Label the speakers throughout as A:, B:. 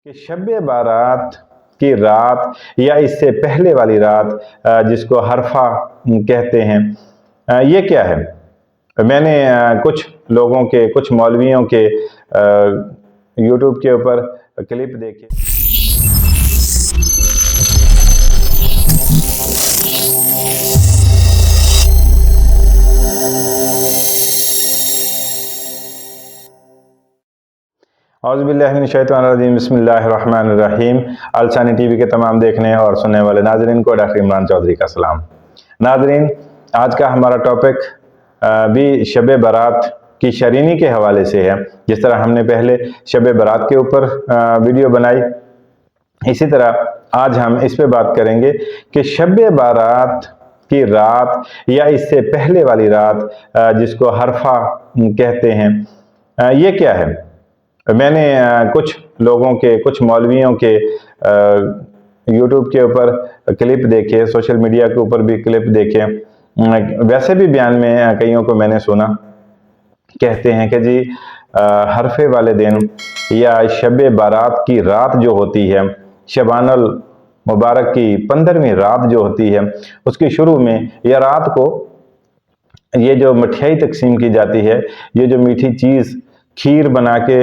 A: کہ شب بارات کی رات یا اس سے پہلے والی رات جس کو حرفہ کہتے ہیں، یہ کیا ہے؟ میں نے کچھ لوگوں کے، کچھ مولویوں کے یوٹیوب کے اوپر کلپ دیکھے۔ اعوذ باللہ من الشیطان الرجیم، بسم اللہ الرحمن الرحیم۔ الثانی ٹی وی کے تمام دیکھنے اور سننے والے ناظرین کو ڈاکٹر عمران چودھری کا سلام۔ ناظرین، آج کا ہمارا ٹاپک بھی شب برات کی شرینی کے حوالے سے ہے۔ جس طرح ہم نے پہلے شب برات کے اوپر ویڈیو بنائی، اسی طرح آج ہم اس پہ بات کریں گے کہ شب برات کی رات یا اس سے پہلے والی رات جس کو حرفہ کہتے ہیں، یہ کیا ہے؟ میں نے کچھ لوگوں کے، کچھ مولویوں کے یوٹیوب کے اوپر کلپ دیکھے، سوشل میڈیا کے اوپر بھی کلپ دیکھے، ویسے بھی بیان میں کئیوں کو میں نے سنا، کہتے ہیں کہ جی حرفے والے دن یا شب بارات کی رات جو ہوتی ہے، شبان المبارک کی 15ویں رات جو ہوتی ہے، اس کی شروع میں یا رات کو یہ جو مٹھائی تقسیم کی جاتی ہے، یہ جو میٹھی چیز کھیر بنا کے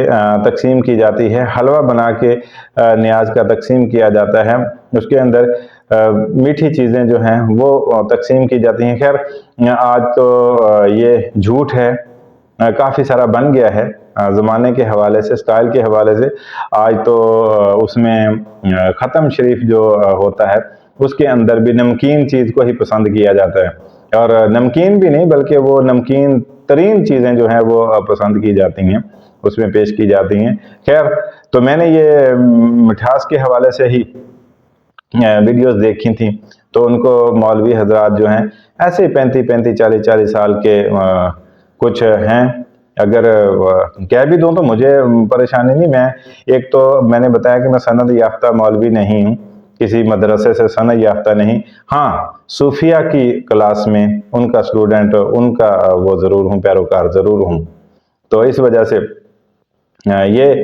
A: تقسیم کی جاتی ہے، حلوہ بنا کے نیاز کا تقسیم کیا جاتا ہے، اس کے اندر میٹھی چیزیں جو ہیں وہ تقسیم کی جاتی ہیں۔ خیر آج تو یہ جھوٹ ہے، کافی سارا بن گیا ہے زمانے کے حوالے سے، سٹائل کے حوالے سے۔ آج تو اس میں ختم شریف جو ہوتا ہے اس کے اندر بھی نمکین چیز کو ہی پسند کیا جاتا ہے، اور نمکین بھی نہیں بلکہ وہ نمکین ترین چیزیں جو ہیں وہ پسند کی جاتی ہیں، اس میں پیش کی جاتی ہیں۔ خیر تو میں نے یہ مٹھاس کے حوالے سے ہی ویڈیوز دیکھی تھیں، تو ان کو مولوی حضرات جو ہیں ایسے ہی 35 سال کے کچھ ہیں، اگر کہہ بھی دوں تو مجھے پریشانی نہیں۔ میں ایک تو میں نے بتایا کہ میں سند یافتہ مولوی نہیں ہوں، کسی مدرسے سے سند یافتہ نہیں، ہاں صوفیہ کی کلاس میں ان کا اسٹوڈنٹ، ان کا وہ ضرور ہوں، پیروکار ضرور ہوں۔ تو اس وجہ سے یہ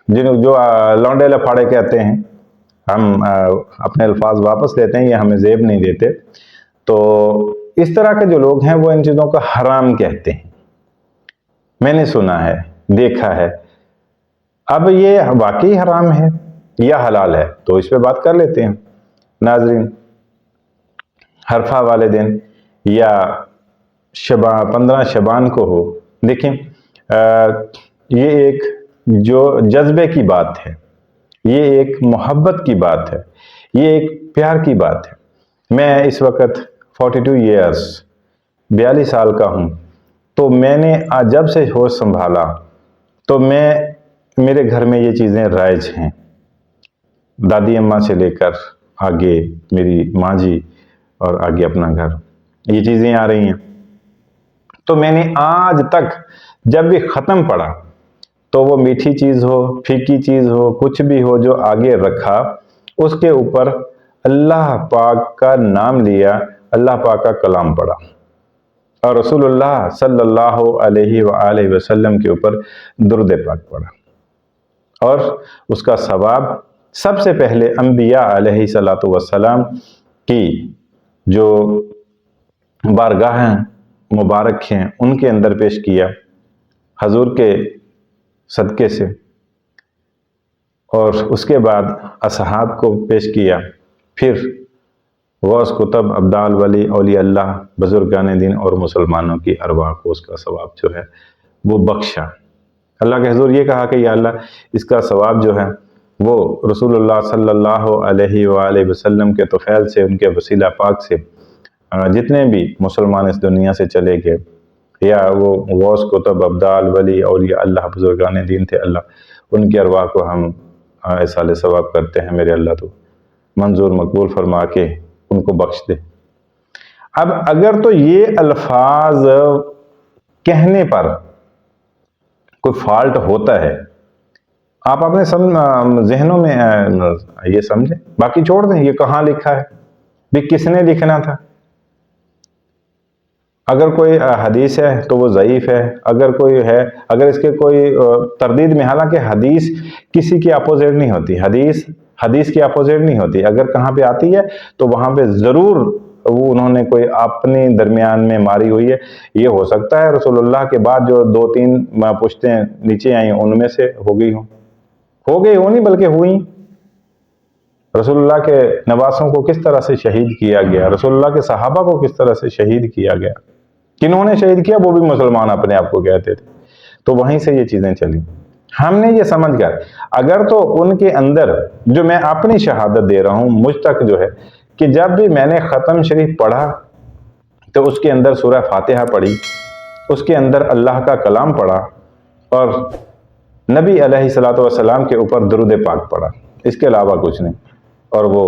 A: جو لونڈے لفاڑے کہتے ہیں، ہم اپنے الفاظ واپس لیتے ہیں، یہ ہمیں زیب نہیں دیتے۔ تو اس طرح کے جو لوگ ہیں وہ ان چیزوں کا حرام کہتے ہیں، میں نے سنا ہے، دیکھا ہے۔ اب یہ واقعی حرام ہے یا حلال ہے تو اس پہ بات کر لیتے ہیں۔ ناظرین، حرفہ والے دن یا 15 شبان کو ہو، دیکھیں یہ ایک جو جذبے کی بات ہے، یہ ایک محبت کی بات ہے، یہ ایک پیار کی بات ہے۔ میں اس وقت 42 ایئرس 42 سال کا ہوں، تو میں نے جب سے ہوش سنبھالا تو میرے گھر میں یہ چیزیں رائج ہیں، دادی اماں سے لے کر آگے میری ماں جی اور آگے اپنا گھر، یہ چیزیں آ رہی ہیں۔ تو میں نے آج تک جب بھی ختم پڑا تو وہ میٹھی چیز ہو، پھیکی چیز ہو، کچھ بھی ہو جو آگے رکھا، اس کے اوپر اللہ پاک کا نام لیا، اللہ پاک کا کلام پڑھا، اور رسول اللہ صلی اللہ علیہ وآلہ وسلم کے اوپر درود پاک پڑھا، اور اس کا ثواب سب سے پہلے انبیاء علیہ الصلوۃ والسلام کی جو بارگاہ مبارک ہیں ان کے اندر پیش کیا حضور کے صدقے سے، اور اس کے بعد اصحاب کو پیش کیا، پھر غوث کتب ابدال ولی اولیاء اللہ بزرگان دین اور مسلمانوں کی ارواح کو اس کا ثواب جو ہے وہ بخشا۔ اللہ کے حضور یہ کہا کہ یا اللہ اس کا ثواب جو ہے وہ رسول اللہ صلی اللہ علیہ وآلہ وسلم کے طفیل سے، ان کے وسیلہ پاک سے جتنے بھی مسلمان اس دنیا سے چلے گئے، یا وہ غوث کتب ابدال ولی اولیاء اللہ بزرگان دین تھے، اللہ ان کی ارواح کو ہم ایصال ثواب کرتے ہیں، میرے اللہ تو منظور مقبول فرما کے ان کو بخش دے۔ اب اگر تو یہ الفاظ کہنے پر کوئی فالٹ ہوتا ہے، آپ اپنے ذہنوں میں یہ سمجھیں، باقی چھوڑ دیں یہ کہاں لکھا ہے بھی، کس نے لکھنا تھا۔ اگر کوئی حدیث ہے تو وہ ضعیف ہے، اگر کوئی ہے، اگر اس کے کوئی تردید میں، حالانکہ حدیث کسی کی اپوزٹ نہیں ہوتی، حدیث کی اپوزٹ نہیں ہوتی، اگر کہاں پہ آتی ہے تو وہاں پہ ضرور وہ انہوں نے کوئی اپنے درمیان میں ماری ہوئی ہے۔ یہ ہو سکتا ہے رسول اللہ کے بعد جو 2-3 پشتیں نیچے آئیں ان میں سے ہو گئی ہوں نہیں بلکہ ہوئی۔ رسول اللہ کے نواسوں کو کس طرح سے شہید کیا گیا، رسول اللہ کے صحابہ کو کس طرح سے شہید کیا گیا، کنہوں نے شہید کیا، وہ بھی مسلمان اپنے آپ کو کہتے تھے۔ تو وہیں سے یہ چیزیں چلی۔ ہم نے یہ سمجھ کر، اگر تو ان کے اندر جو میں اپنی شہادت دے رہا ہوں مجھ تک جو ہے کہ جب بھی میں نے ختم شریف پڑھا تو اس کے اندر سورہ فاتحہ پڑھی، اس کے اندر اللہ کا کلام پڑھا اور نبی علیہ الصلوۃ والسلام کے اوپر درود پاک پڑھا، اس کے علاوہ کچھ نہیں، اور وہ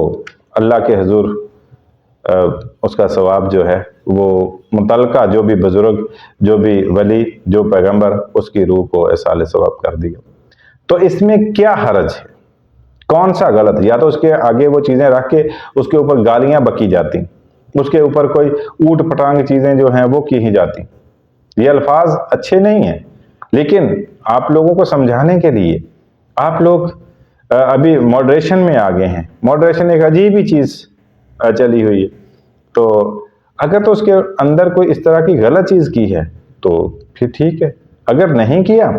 A: اللہ کے حضور اس کا ثواب جو ہے وہ متعلقہ جو بھی بزرگ، جو بھی ولی، جو پیغمبر، اس کی روح کو ایصال ثواب کر دیا۔ تو اس میں کیا حرج ہے، کون سا غلط؟ یا تو اس کے آگے وہ چیزیں رکھ کے اس کے اوپر گالیاں بکی جاتی، اس کے اوپر کوئی اوٹ پٹانگ چیزیں جو ہیں وہ کی ہی جاتی۔ یہ الفاظ اچھے نہیں ہیں، لیکن آپ لوگوں کو سمجھانے کے لیے آپ لوگ ابھی ماڈریشن میں آگے ہیں۔ ماڈریشن ایک عجیب ہی چیز چلی ہوئی ہے، تو اگر تو اس کے اندر کوئی اس طرح کی غلط چیز کی ہے تو پھر ٹھیک ہے، اگر نہیں کیا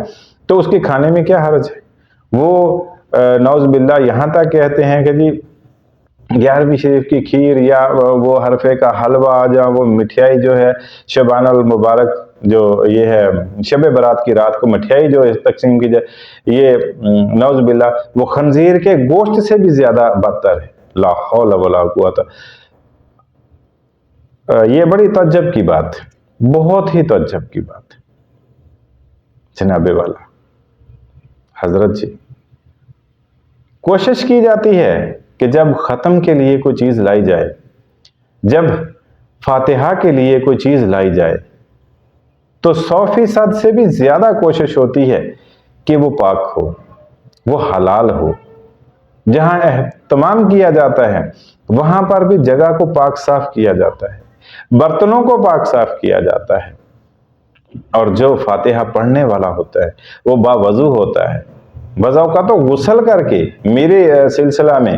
A: تو اس کے کھانے میں کیا حرج ہے؟ وہ نعوذ باللہ یہاں تک کہتے ہیں کہ جی 11ویں شریف کی کھیر یا وہ حرفے کا حلوہ یا وہ مٹھائی جو ہے شبان المبارک جو یہ ہے شب برات کی رات کو مٹھائی جو تقسیم کی جائے، یہ نعوذ باللہ وہ خنزیر کے گوشت سے بھی زیادہ بدتر ہے۔ لا حول ولا قوت۔ یہ بڑی تعجب کی بات ہے، بہت ہی تعجب کی بات ہے جناب والا حضرت جی۔ کوشش کی جاتی ہے کہ جب ختم کے لیے کوئی چیز لائی جائے، جب فاتحہ کے لیے کوئی چیز لائی جائے تو 100% سے بھی زیادہ کوشش ہوتی ہے کہ وہ پاک ہو، وہ حلال ہو۔ جہاں اہتمام کیا جاتا ہے وہاں پر بھی جگہ کو پاک صاف کیا جاتا ہے، برتنوں کو پاک صاف کیا جاتا ہے، اور جو فاتحہ پڑھنے والا ہوتا ہے وہ باوضو ہوتا ہے، وضو کا تو غسل کر کے، میرے سلسلہ میں،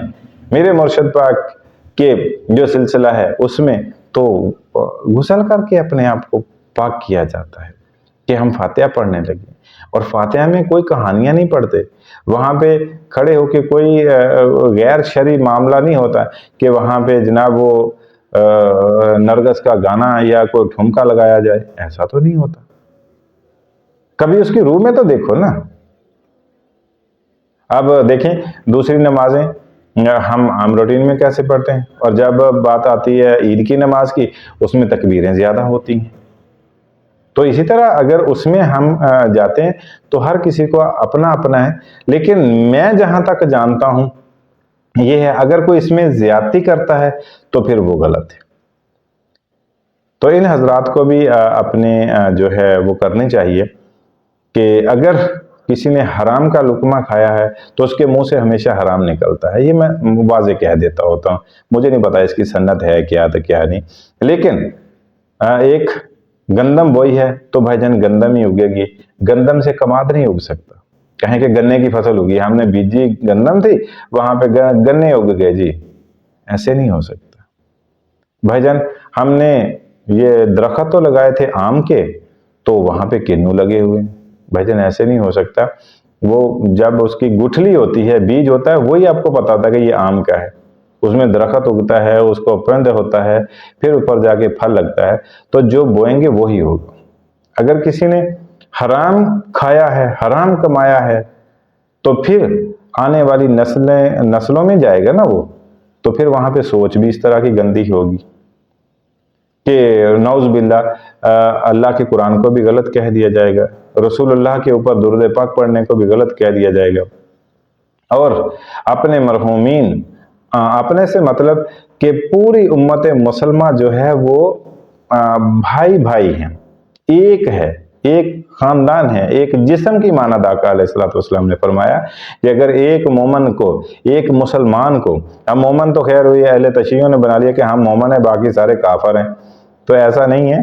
A: میرے مرشد پاک کے جو سلسلہ ہے اس میں تو غسل کر کے اپنے آپ کو پاک کیا جاتا ہے کہ ہم فاتحہ پڑھنے لگے۔ اور فاتحہ میں کوئی کہانیاں نہیں پڑھتے، وہاں پہ کھڑے ہو کے کوئی غیر شرعی معاملہ نہیں ہوتا کہ وہاں پہ جناب وہ نرگس کا گانا یا کوئی ٹھمکا لگایا جائے، ایسا تو نہیں ہوتا۔ کبھی اس کی روح میں تو دیکھو نا۔ اب دیکھیں دوسری نمازیں ہم عام روٹین میں کیسے پڑھتے ہیں، اور جب بات آتی ہے عید کی نماز کی اس میں تکبیریں زیادہ ہوتی ہیں۔ تو اسی طرح اگر اس میں ہم جاتے ہیں تو ہر کسی کو اپنا اپنا ہے، لیکن میں جہاں تک جانتا ہوں یہ ہے اگر کوئی اس میں زیادتی کرتا ہے تو پھر وہ غلط ہے۔ تو ان حضرات کو بھی اپنے جو ہے وہ کرنے چاہیے کہ اگر کسی نے حرام کا لقمہ کھایا ہے تو اس کے منہ سے ہمیشہ حرام نکلتا ہے۔ یہ میں واضح کہہ دیتا ہوتا ہوں، مجھے نہیں پتا اس کی سند ہے کیا تو کیا نہیں، لیکن ایک گندم بوئی ہے تو بھائی جان گندم ہی اگے گی، گندم سے کماد نہیں اگ سکتا۔ کہیں کہ گنے کی فصل اگی، ہم نے بیجی گندم تھی وہاں پہ گنے اگ گئے، جی ایسے نہیں ہو سکتا بھائی جان۔ ہم نے یہ درخت تو لگائے تھے آم کے تو وہاں پہ کنو لگے ہوئے ہیں، بھائی جان ایسے نہیں ہو سکتا۔ وہ جب اس کی گٹھلی ہوتی ہے، بیج ہوتا ہے، وہی آپ کو پتا تھا کہ یہ آم کا ہے، اس میں درخت اگتا ہے، اس کو پرند ہوتا ہے، پھر اوپر جا کے پھل لگتا ہے، تو جو بوئیں گے وہی ہوگا۔ اگر کسی نے حرام کھایا ہے، حرام کمایا ہے تو پھر آنے والی نسلوں میں جائے گا نا وہ، تو پھر وہاں پہ سوچ بھی اس طرح کی گندی ہوگی کہ نعوذ باللہ اللہ کے قرآن کو بھی غلط کہہ دیا جائے گا، رسول اللہ کے اوپر درود پاک پڑھنے کو بھی غلط کہہ دیا جائے گا، اور اپنے مرحومین، اپنے سے مطلب کہ پوری امت مسلمہ جو ہے وہ بھائی بھائی ہیں، ایک ہے، ایک خاندان ہے، ایک جسم کی مانند آقا علیہ الصلوۃ والسلام نے فرمایا کہ اگر ایک مومن کو، ایک مسلمان کو، اب مومن تو خیر ہوئی اہل تشیعوں نے بنا لیا کہ ہم مومن ہیں باقی سارے کافر ہیں، تو ایسا نہیں ہے۔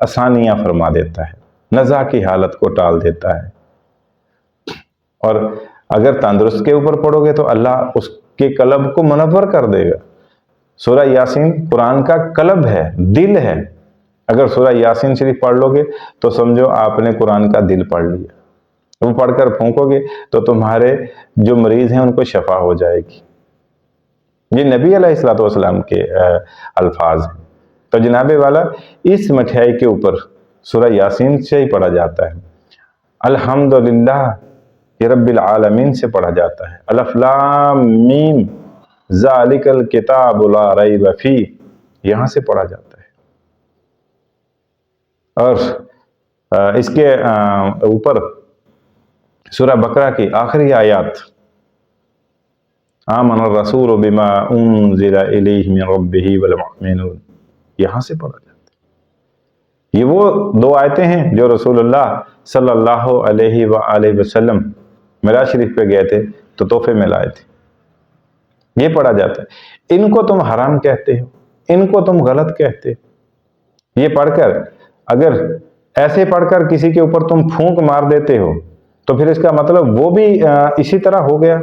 A: آسانیاں فرما دیتا ہے، نزع کی حالت کو ٹال دیتا ہے۔ اور اگر تندرست کے اوپر پڑھو گے تو اللہ اس کے قلب کو منور کر دے گا۔ سورہ یاسین قرآن کا قلب ہے، دل ہے۔ اگر سورہ یاسین شریف پڑھ لو گے تو سمجھو آپ نے قرآن کا دل پڑھ لیا۔ وہ پڑھ کر پھونکو گے تو تمہارے جو مریض ہیں ان کو شفا ہو جائے گی۔ یہ نبی علیہ الصلوۃ والسلام کے الفاظ ہیں۔ تو جناب والا اس مٹھائی کے اوپر سورہ یاسین سے ہی پڑھا جاتا ہے، الحمدللہ یہ رب العالمین سے پڑھا جاتا ہے، الف لام میم ذالک الکتاب لا ریب فیہ یہاں سے پڑھا جاتا ہے۔ اور اس کے اوپر سورہ بقرہ کی آخری آیات آمن الرسول بما انزل الیہ من ربہ والمؤمنون یہاں سے پڑھا جاتا ہے۔ یہ وہ دو آیتیں ہیں جو رسول اللہ صلی اللہ علیہ وآلہ وسلم معراج شریف پہ گئے تھے تو تحفے میں لائے تھے، یہ پڑھا جاتا ہے۔ ان کو تم حرام کہتے ہو، ان کو تم غلط کہتے ہو۔ یہ پڑھ کر اگر ایسے پڑھ کر کسی کے اوپر تم پھونک مار دیتے ہو تو پھر اس کا مطلب وہ بھی اسی طرح ہو گیا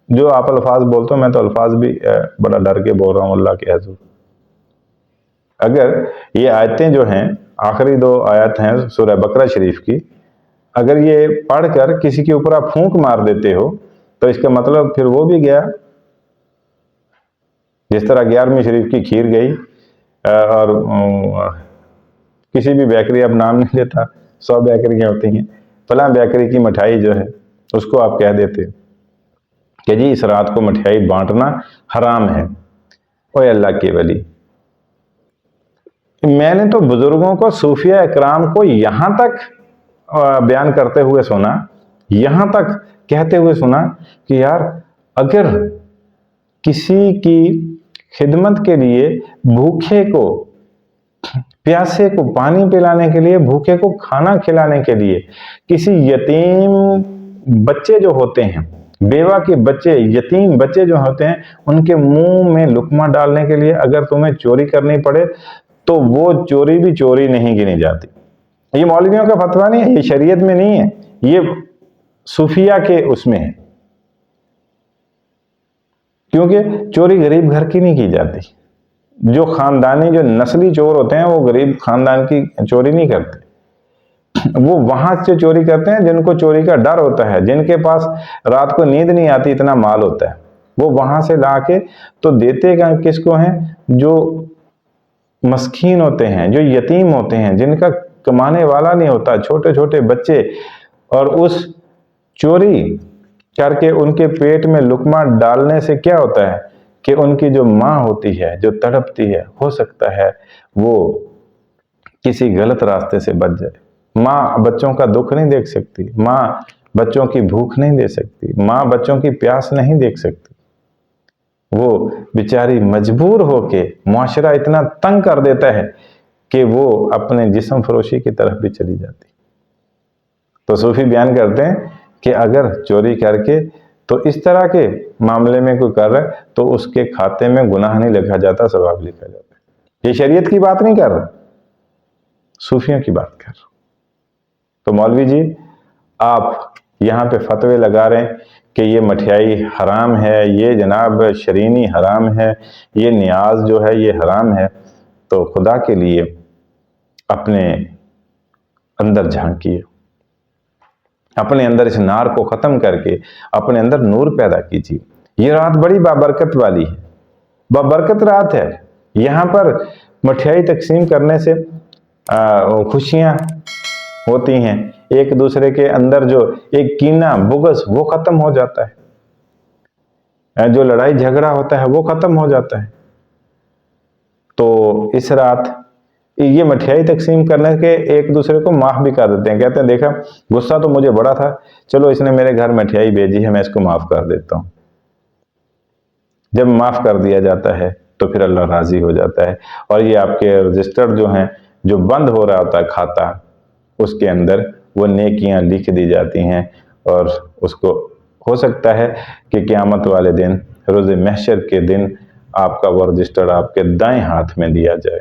A: جو آپ الفاظ بولتے ہو۔ میں تو الفاظ بھی بڑا ڈر کے بول رہا ہوں اللہ کے حضور۔ اگر یہ آیتیں جو ہیں آخری دو آیات ہیں سورہ بقرہ شریف کی، اگر یہ پڑھ کر کسی کے اوپر آپ پھونک مار دیتے ہو تو اس کا مطلب پھر وہ بھی گیا، جس طرح 11ویں شریف کی کھیر گئی اور کسی بھی بیکری، اب نام نہیں لیتا، 100 بیکریاں ہوتی ہیں، فلاں بیکری کی مٹھائی جو ہے اس کو آپ کہہ دیتے کہ جی اس رات کو مٹھائی بانٹنا حرام ہے۔ اوے اللہ کے ولی، میں نے تو بزرگوں کو، صوفیہ اکرام کو یہاں تک بیان کرتے ہوئے سنا، یہاں تک کہتے ہوئے سنا کہ یار اگر کسی کی خدمت کے لیے، بھوکے کو، پیاسے کو پانی پلانے کے لیے، بھوکے کو کھانا کھلانے کے لیے، کسی یتیم بچے جو ہوتے ہیں، بیوہ کے بچے، یتیم بچے جو ہوتے ہیں، ان کے منہ میں لقمہ ڈالنے کے لیے اگر تمہیں چوری کرنی پڑے تو وہ چوری بھی چوری نہیں گنی جاتی۔ یہ مولویوں کا فتویٰ نہیں ہے، یہ شریعت میں نہیں ہے، یہ صوفیہ کے اس میں ہے۔ کیونکہ چوری غریب گھر کی نہیں کی جاتی، جو خاندانی، جو نسلی چور ہوتے ہیں وہ غریب خاندان کی چوری نہیں کرتے، وہ وہاں سے چوری کرتے ہیں جن کو چوری کا ڈر ہوتا ہے، جن کے پاس رات کو نیند نہیں آتی، اتنا مال ہوتا ہے، وہ وہاں سے لا کے تو دیتے کس کو ہیں؟ جو مسکین ہوتے ہیں، جو یتیم ہوتے ہیں، جن کا کمانے والا نہیں ہوتا، چھوٹے چھوٹے بچے، اور اس چوری کر کے ان کے پیٹ میں لقمہ ڈالنے سے کیا ہوتا ہے کہ ان کی جو ماں ہوتی ہے، جو تڑپتی ہے، ہو سکتا ہے وہ کسی غلط راستے سے بچ جائے۔ ماں بچوں کا دکھ نہیں دیکھ سکتی، ماں بچوں کی بھوک نہیں دے سکتی، ماں بچوں کی پیاس نہیں دیکھ سکتی، وہ بیچاری مجبور ہو کے معاشرہ اتنا تنگ کر دیتا ہے کہ وہ اپنے جسم فروشی کی طرف بھی چلی جاتی۔ تو صوفی بیان کرتے ہیں کہ اگر چوری کر کے تو اس طرح کے معاملے میں کوئی کر رہا ہے تو اس کے کھاتے میں گناہ نہیں لکھا جاتا، ثواب لکھا جاتا ہے۔ یہ شریعت کی بات نہیں کر رہا، صوفیوں کی بات کر رہا۔ تو مولوی جی آپ یہاں پہ فتوے لگا رہے ہیں کہ یہ مٹھائی حرام ہے، یہ جناب شرینی حرام ہے، یہ نیاز جو ہے یہ حرام ہے، تو خدا کے لیے اپنے اندر جھانکیے، اپنے اندر اس نار کو ختم کر کے اپنے اندر نور پیدا کیجیے۔ یہ رات بڑی بابرکت والی ہے، بابرکت رات ہے۔ یہاں پر مٹھائی تقسیم کرنے سے خوشیاں ہوتی ہیں، ایک دوسرے کے اندر جو ایک کینہ، بغض، وہ ختم ہو جاتا ہے، جو لڑائی جھگڑا ہوتا ہے وہ ختم ہو جاتا ہے۔ تو اس رات یہ مٹھائی تقسیم کرنے کے ایک دوسرے کو معاف بھی کر دیتے ہیں، کہتے ہیں دیکھا غصہ تو مجھے بڑا تھا، چلو اس نے میرے گھر مٹھائی بھیجی ہے، میں اس کو معاف کر دیتا ہوں۔ جب معاف کر دیا جاتا ہے تو پھر اللہ راضی ہو جاتا ہے، اور یہ آپ کے رجسٹر جو ہیں، جو بند ہو رہا ہوتا ہے کھاتا، اس کے اندر وہ نیکیاں لکھ دی جاتی ہیں، اور اس کو ہو سکتا ہے کہ قیامت والے دن، روز محشر کے دن، آپ کا وہ رجسٹر آپ کے دائیں ہاتھ میں دیا جائے۔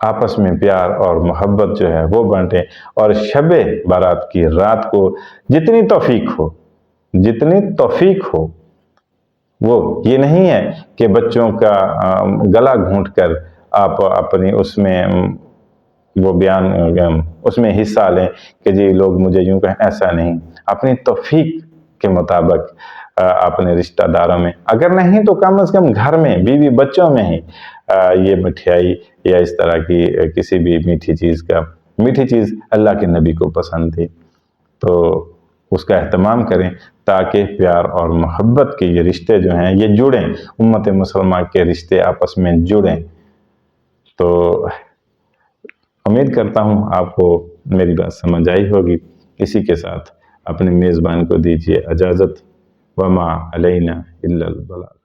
A: آپس میں پیار اور محبت جو ہے وہ بانٹیں، اور شب بارات کی رات کو جتنی توفیق ہو وہ یہ نہیں ہے کہ بچوں کا گلا گھونٹ کر آپ اپنی اس میں وہ بیان اس میں حصہ لیں کہ جی لوگ مجھے یوں کہیں، ایسا نہیں، اپنی توفیق کے مطابق اپنے رشتہ داروں میں، اگر نہیں تو کم از کم گھر میں بیوی بچوں میں ہی یہ مٹھائی یا اس طرح کی کسی بھی میٹھی چیز اللہ کے نبی کو پسند تھی، تو اس کا اہتمام کریں تاکہ پیار اور محبت کے یہ رشتے جو ہیں یہ جڑیں، امت مسلمہ کے رشتے آپس میں جڑیں۔ تو امید کرتا ہوں آپ کو میری بات سمجھ آئی ہوگی۔ اسی کے ساتھ اپنے میزبان کو دیجیے اجازت، وما علینا الا البلاغ۔